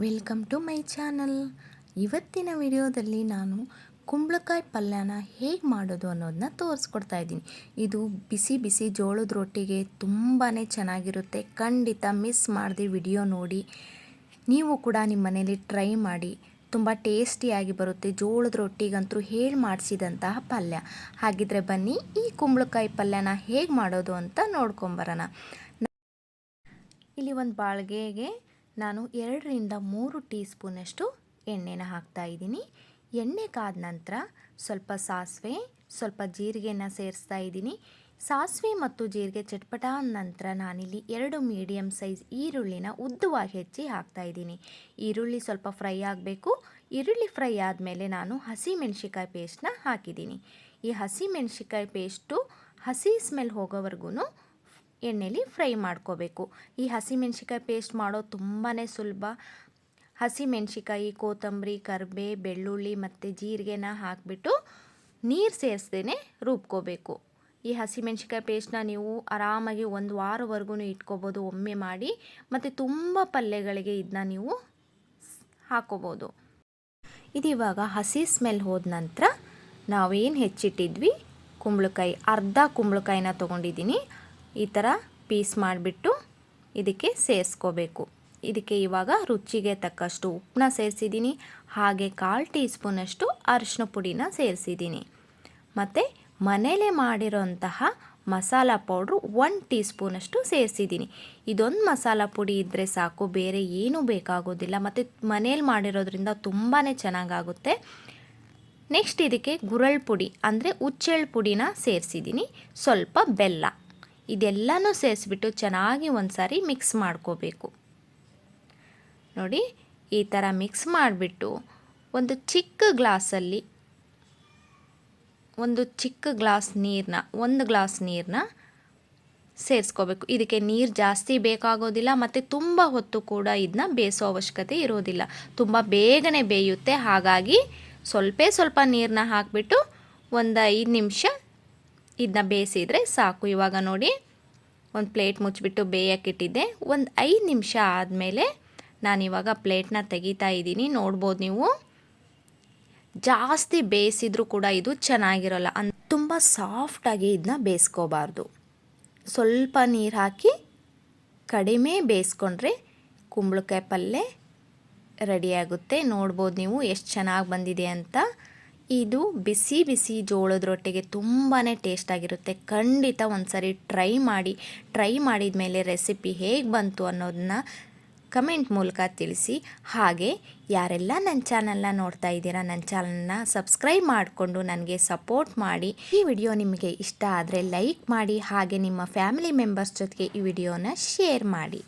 Welcome to my channel. ಇವತ್ತಿನ ವಿಡಿಯೋದಲ್ಲಿ ನಾನು ಕುಂಬಳಕಾಯಿ ಪಲ್ಯನ ಹೇಗೆ ಮಾಡೋದು ಅನ್ನೋದನ್ನ ತೋರಿಸ್ಕೊಡ್ತಾ ಇದ್ದೀನಿ. ಇದು ಬಿಸಿ ಬಿಸಿ ಜೋಳದ ರೊಟ್ಟಿಗೆ ತುಂಬಾ ಚೆನ್ನಾಗಿರುತ್ತೆ. ಖಂಡಿತ ಮಿಸ್ ಮಾಡದೆ ವಿಡಿಯೋ ನೋಡಿ. ನೀವು ಕೂಡ ನಿಮ್ಮ ಮನೇಲಿ ಟ್ರೈ ಮಾಡಿ, ತುಂಬ ಟೇಸ್ಟಿಯಾಗಿ ಬರುತ್ತೆ. ಜೋಳದ ರೊಟ್ಟಿಗಂತೂ ಹೇಳಿ ಮಾಡಿಸಿದಂತಹ ಪಲ್ಯ. ಹಾಗಿದ್ರೆ ಬನ್ನಿ ಈ ಕುಂಬಳಕಾಯಿ ಪಲ್ಯನ ಹೇಗೆ ಮಾಡೋದು ಅಂತ ನೋಡ್ಕೊಂಬರೋಣ. ಇಲ್ಲಿ ಒಂದು ಬಾಳ್ಗೆಗೆ ನಾನು 2-3 ಟೀ ಸ್ಪೂನಷ್ಟು ಎಣ್ಣೆನ ಹಾಕ್ತಾಯಿದ್ದೀನಿ. ಎಣ್ಣೆ ಕಾದ ನಂತರ ಸ್ವಲ್ಪ ಸಾಸಿವೆ, ಸ್ವಲ್ಪ ಜೀರಿಗೆನ ಸೇರಿಸ್ತಾ ಇದ್ದೀನಿ. ಸಾಸಿವೆ ಮತ್ತು ಜೀರಿಗೆ ಚಟ್ಪಟ ನಂತರ ನಾನಿಲ್ಲಿ 2 ಮೀಡಿಯಮ್ ಸೈಜ್ ಈರುಳ್ಳಿನ ಉದ್ದವಾಗಿ ಹೆಚ್ಚಿ ಹಾಕ್ತಾಯಿದ್ದೀನಿ. ಈರುಳ್ಳಿ ಸ್ವಲ್ಪ ಫ್ರೈ ಆಗಬೇಕು. ಈರುಳ್ಳಿ ಫ್ರೈ ಆದಮೇಲೆ ನಾನು ಹಸಿಮೆಣ್ಸಿಕಾಯಿ ಪೇಸ್ಟ್ನ ಹಾಕಿದ್ದೀನಿ. ಈ ಹಸಿಮೆಣ್ಸಿಕಾಯಿ ಪೇಸ್ಟು ಹಸಿ ಸ್ಮೆಲ್ ಹೋಗೋವರೆಗೂ ಎಣ್ಣೆಲಿ ಫ್ರೈ ಮಾಡ್ಕೋಬೇಕು. ಈ ಹಸಿಮೆಣ್ಸಿಕಾಯಿ ಪೇಸ್ಟ್ ಮಾಡೋದು ತುಂಬಾ ಸುಲಭ. ಹಸಿಮೆಣ್ಸಿಕಾಯಿ, ಕೊತ್ತಂಬರಿ, ಕರಿಬೇವು, ಬೆಳ್ಳುಳ್ಳಿ ಮತ್ತು ಜೀರಿಗೆನ ಹಾಕಿಬಿಟ್ಟು ನೀರು ಸೇರಿಸ್ದೇ ರುಬ್ಕೋಬೇಕು. ಈ ಹಸಿಮೆಣ್ಸಿಕಾಯಿ ಪೇಸ್ಟ್ನ ನೀವು ಆರಾಮಾಗಿ 1 ವಾರವರೆಗೂ ಇಟ್ಕೋಬೋದು ಒಮ್ಮೆ ಮಾಡಿ. ಮತ್ತು ತುಂಬ ಪಲ್ಯಗಳಿಗೆ ಇದನ್ನ ನೀವು ಹಾಕೋಬೋದು. ಇದು ಇವಾಗ ಹಸಿ ಸ್ಮೆಲ್ ಹೋದ ನಂತರ ನಾವೇನು ಹೆಚ್ಚಿಟ್ಟಿದ್ವಿ ಕುಂಬಳಕಾಯಿ, ಅರ್ಧ ಕುಂಬಳಕಾಯಿನ ತೊಗೊಂಡಿದ್ದೀನಿ. ಈ ಥರ ಪೀಸ್ ಮಾಡಿಬಿಟ್ಟು ಇದಕ್ಕೆ ಸೇರಿಸ್ಕೋಬೇಕು. ಇದಕ್ಕೆ ಇವಾಗ ರುಚಿಗೆ ತಕ್ಕಷ್ಟು ಉಪ್ಪನ್ನ ಸೇರಿಸಿದ್ದೀನಿ. ಹಾಗೆ 1/4 ಟೀ ಸ್ಪೂನಷ್ಟು ಅರಿಶಿನ ಪುಡಿನ ಸೇರಿಸಿದ್ದೀನಿ. ಮತ್ತು ಮನೇಲೇ ಮಾಡಿರೋಂತಹ ಮಸಾಲ ಪೌಡ್ರು 1 ಟೀ ಸ್ಪೂನಷ್ಟು ಸೇರಿಸಿದ್ದೀನಿ. ಇದೊಂದು ಮಸಾಲ ಪುಡಿ ಇದ್ದರೆ ಸಾಕು, ಬೇರೆ ಏನೂ ಬೇಕಾಗೋದಿಲ್ಲ. ಮತ್ತು ಮನೇಲಿ ಮಾಡಿರೋದ್ರಿಂದ ತುಂಬಾ ಚೆನ್ನಾಗಾಗುತ್ತೆ. ನೆಕ್ಸ್ಟ್ ಇದಕ್ಕೆ ಗುರಳ್ ಪುಡಿ ಅಂದರೆ ಹುಚ್ಚೆಳ್ಳು ಪುಡಿನ ಸೇರಿಸಿದ್ದೀನಿ. ಸ್ವಲ್ಪ ಬೆಲ್ಲ, ಇದೆಲ್ಲನೂ ಸೇರಿಸ್ಬಿಟ್ಟು ಚೆನ್ನಾಗಿ ಒಂದು ಸಾರಿ ಮಿಕ್ಸ್ ಮಾಡ್ಕೋಬೇಕು. ನೋಡಿ, ಈ ಥರ ಮಿಕ್ಸ್ ಮಾಡಿಬಿಟ್ಟು ಒಂದು ಚಿಕ್ಕ ಗ್ಲಾಸಲ್ಲಿ 1 ಗ್ಲಾಸ್ ನೀರನ್ನ ಸೇರಿಸ್ಕೋಬೇಕು. ಇದಕ್ಕೆ ನೀರು ಜಾಸ್ತಿ ಬೇಕಾಗೋದಿಲ್ಲ ಮತ್ತು ತುಂಬ ಹೊತ್ತು ಕೂಡ ಇದನ್ನ ಬೇಯಿಸೋ ಅವಶ್ಯಕತೆ ಇರೋದಿಲ್ಲ. ತುಂಬ ಬೇಗನೆ ಬೇಯುತ್ತೆ. ಹಾಗಾಗಿ ಸ್ವಲ್ಪ ನೀರನ್ನ ಹಾಕಿಬಿಟ್ಟು ಒಂದು 5 ನಿಮಿಷ ಇದನ್ನ ಬೇಯಿಸಿದರೆ ಸಾಕು. ಇವಾಗ ನೋಡಿ, ಒಂದು ಪ್ಲೇಟ್ ಮುಚ್ಚಿಬಿಟ್ಟು ಬೇಯಕ್ಕಿಟ್ಟಿದ್ದೆ. ಒಂದು 5 ನಿಮಿಷ ಆದಮೇಲೆ ನಾನಿವಾಗ ಪ್ಲೇಟ್ನ ತೆಗಿತಾ ಇದ್ದೀನಿ. ನೋಡ್ಬೋದು ನೀವು, ಜಾಸ್ತಿ ಬೇಯಿಸಿದ್ರೂ ಕೂಡ ಇದು ಚೆನ್ನಾಗಿರೋಲ್ಲ. ತುಂಬ ಸಾಫ್ಟಾಗಿ ಇದನ್ನ ಬೇಯಿಸ್ಕೋಬಾರ್ದು. ಸ್ವಲ್ಪ ನೀರು ಹಾಕಿ ಕಡಿಮೆ ಬೇಯಿಸ್ಕೊಂಡ್ರೆ ಕುಂಬಳಕಾಯಿ ಪಲ್ಯ ರೆಡಿಯಾಗುತ್ತೆ. ನೋಡ್ಬೋದು ನೀವು ಎಷ್ಟು ಚೆನ್ನಾಗಿ ಬಂದಿದೆ ಅಂತ. ಇದು ಬಿಸಿ ಬಿಸಿ ಜೋಳದ ರೊಟ್ಟಿಗೆ ತುಂಬಾ ಟೇಸ್ಟಾಗಿರುತ್ತೆ. ಖಂಡಿತ ಒಂದು ಸರಿ ಟ್ರೈ ಮಾಡಿದ ಮೇಲೆ ರೆಸಿಪಿ ಹೇಗೆ ಬಂತು ಅನ್ನೋದನ್ನ ಕಮೆಂಟ್ ಮೂಲಕ ತಿಳಿಸಿ. ಹಾಗೆ ಯಾರೆಲ್ಲ ನನ್ನ ಚಾನಲ್ನ ನೋಡ್ತಾ ಇದ್ದೀರಾ, ನನ್ನ ಚಾನಲ್ನ ಸಬ್ಸ್ಕ್ರೈಬ್ ಮಾಡಿಕೊಂಡು ನನಗೆ ಸಪೋರ್ಟ್ ಮಾಡಿ. ಈ ವಿಡಿಯೋ ನಿಮಗೆ ಇಷ್ಟ ಆದರೆ ಲೈಕ್ ಮಾಡಿ. ಹಾಗೆ ನಿಮ್ಮ ಫ್ಯಾಮಿಲಿ ಮೆಂಬರ್ಸ್ ಜೊತೆಗೆ ಈ ವಿಡಿಯೋನ ಶೇರ್ ಮಾಡಿ.